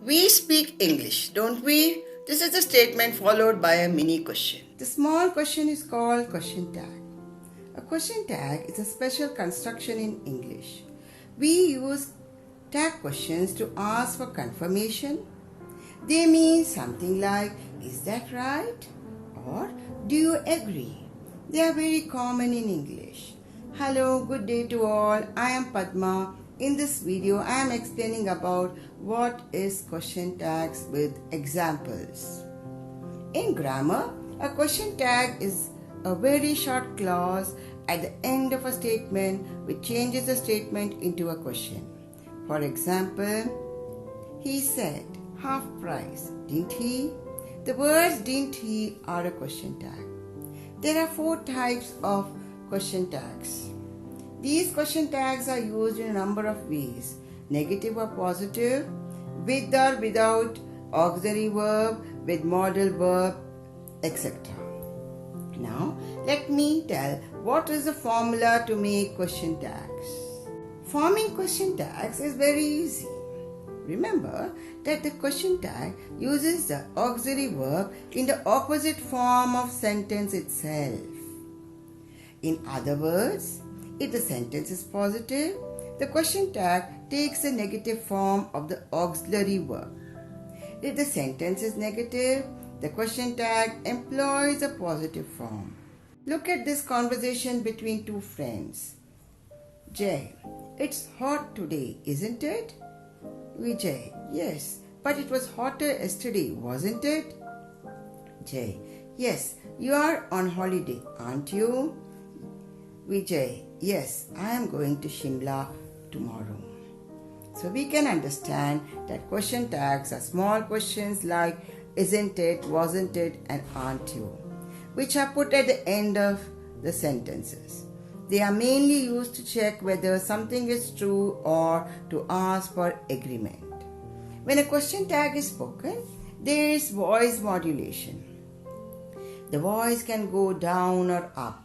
We speak English, don't we? This is the statement followed by a mini question. The small question is called question tag. A question tag is a special construction in English. We use tag questions to ask for confirmation. They mean something like, is that right? Or, do you agree? They are very common in English. Hello, good day to all. I am Padma. In this video, I am explaining about what is question tags with examples. In grammar, a question tag is a very short clause at the end of a statement which changes the statement into a question. For example, he said half price, didn't he? The words didn't he are a question tag. There are 4 types of question tags. These question tags are used in a number of ways: negative or positive, with or without auxiliary verb, with modal verb, etc. Now, let me tell what is the formula to make question tags. Forming question tags is very easy. Remember that the question tag uses the auxiliary verb in the opposite form of sentence itself. In other words, if the sentence is positive, the question tag takes the negative form of the auxiliary verb. If the sentence is negative, the question tag employs a positive form. Look at this conversation between 2 friends. Jay, it's hot today, isn't it? Vijay, yes, but it was hotter yesterday, wasn't it? Jay, yes, you are on holiday, aren't you? Vijay, yes, I am going to Shimla tomorrow. So we can understand that question tags are small questions like isn't it, wasn't it, and aren't you, which are put at the end of the sentences. They are mainly used to check whether something is true or to ask for agreement. When a question tag is spoken, there is voice modulation. The voice can go down or up.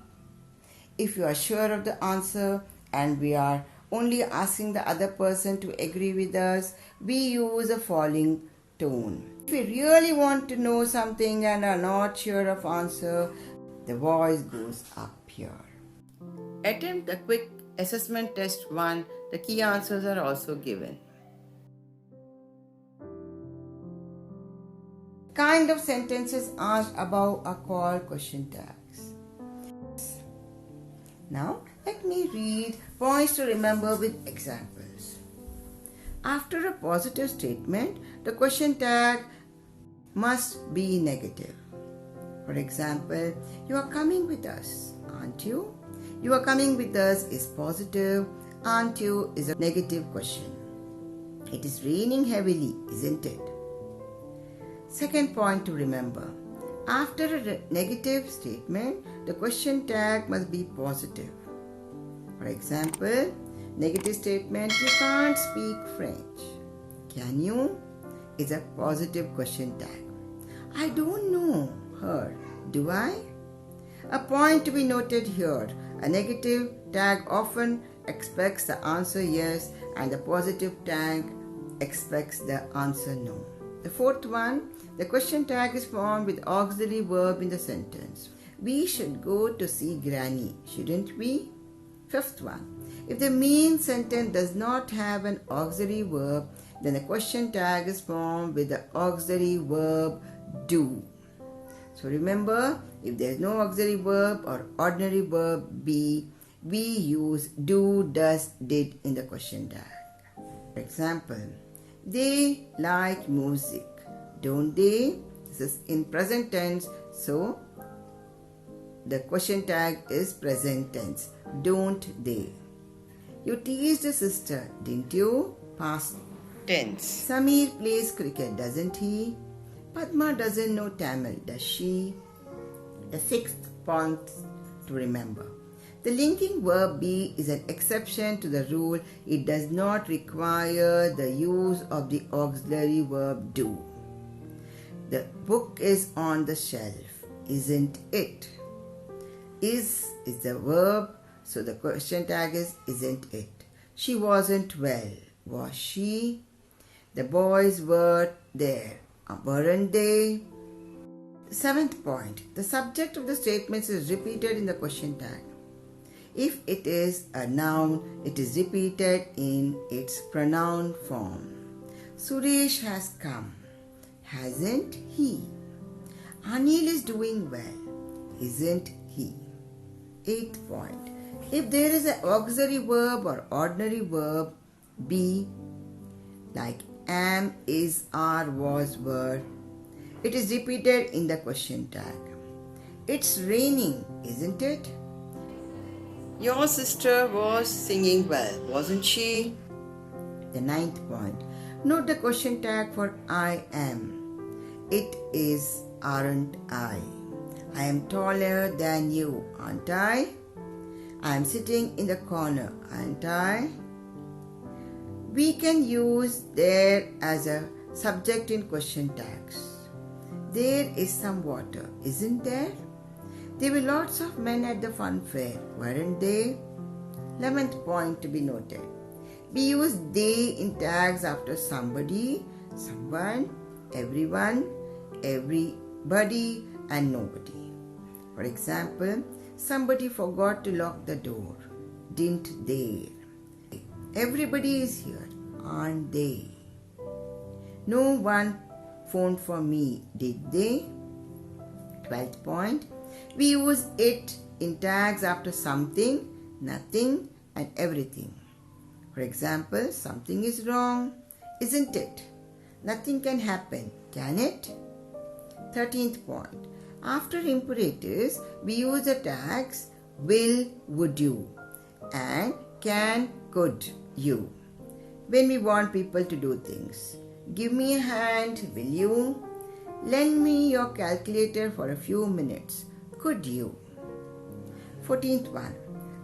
If you are sure of the answer and we are only asking the other person to agree with us, we use a falling tone. If we really want to know something and are not sure of answer, the voice goes up here. Attempt the quick assessment test 1. The key answers are also given. Kind of sentences asked above are called question tags. Now, let me read points to remember with examples. After a positive statement, the question tag must be negative. For example, you are coming with us, aren't you? You are coming with us is positive, aren't you is a negative question. It is raining heavily, isn't it? Second point to remember. After a negative statement, the question tag must be positive. For example, negative statement, you can't speak French. Can you? Is a positive question tag. I don't know her, do I? A point to be noted here. A negative tag often expects the answer yes and the positive tag expects the answer no. The fourth one, the question tag is formed with auxiliary verb in the sentence. We should go to see Granny, shouldn't we? Fifth one, if the main sentence does not have an auxiliary verb, then the question tag is formed with the auxiliary verb do. So remember, if there is no auxiliary verb or ordinary verb be, we use do, does, did in the question tag. For example, they like music, don't they? This is in present tense, so the question tag is present tense. Don't they? You teased a sister, didn't you? Past tense. Samir plays cricket, doesn't he? Padma doesn't know Tamil, does she? The sixth point to remember. The linking verb be is an exception to the rule. It does not require the use of the auxiliary verb do. The book is on the shelf, isn't it? Is the verb, so the question tag is isn't it. She wasn't well, was she? The boys were there, weren't they? Seventh point. The subject of the statements is repeated in the question tag. If it is a noun, it is repeated in its pronoun form. Suresh has come, hasn't he? Anil is doing well, isn't he? Eighth point. If there is an auxiliary verb or ordinary verb, be, like am, is, are, was, were, it is repeated in the question tag. It's raining, isn't it? Your sister was singing well, wasn't she? The ninth point. Note the question tag for I am. It is aren't I. I am taller than you, aren't I? I am sitting in the corner, aren't I? We can use there as a subject in question tags. There is some water, isn't there? There were lots of men at the fun fair, weren't they? 11th point to be noted. We use they in tags after somebody, someone, everyone, everybody, and nobody. For example, somebody forgot to lock the door, didn't they? Everybody is here, aren't they? No one phoned for me, did they? 12th point. We use it in tags after something, nothing, and everything. For example, something is wrong, isn't it? Nothing can happen, can it? 13th point. After imperatives, we use the tags will, would you, and can, could you. When we want people to do things. Give me a hand, will you? Lend me your calculator for a few minutes. Could you? 14th one.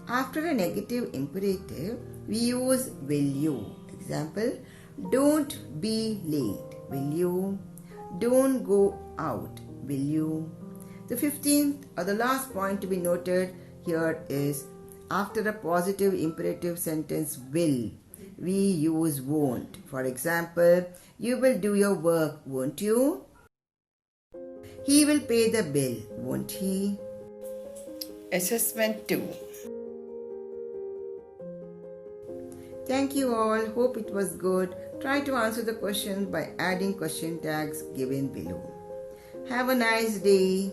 After a negative imperative, we use will you. Example, don't be late. Will you? Don't go out. Will you? The 15th or the last point to be noted here is after a positive imperative sentence will, we use won't. For example, you will do your work, won't you? He will pay the bill, won't he? Assessment 2. Thank you all. Hope it was good. Try to answer the questions by adding question tags given below. Have a nice day.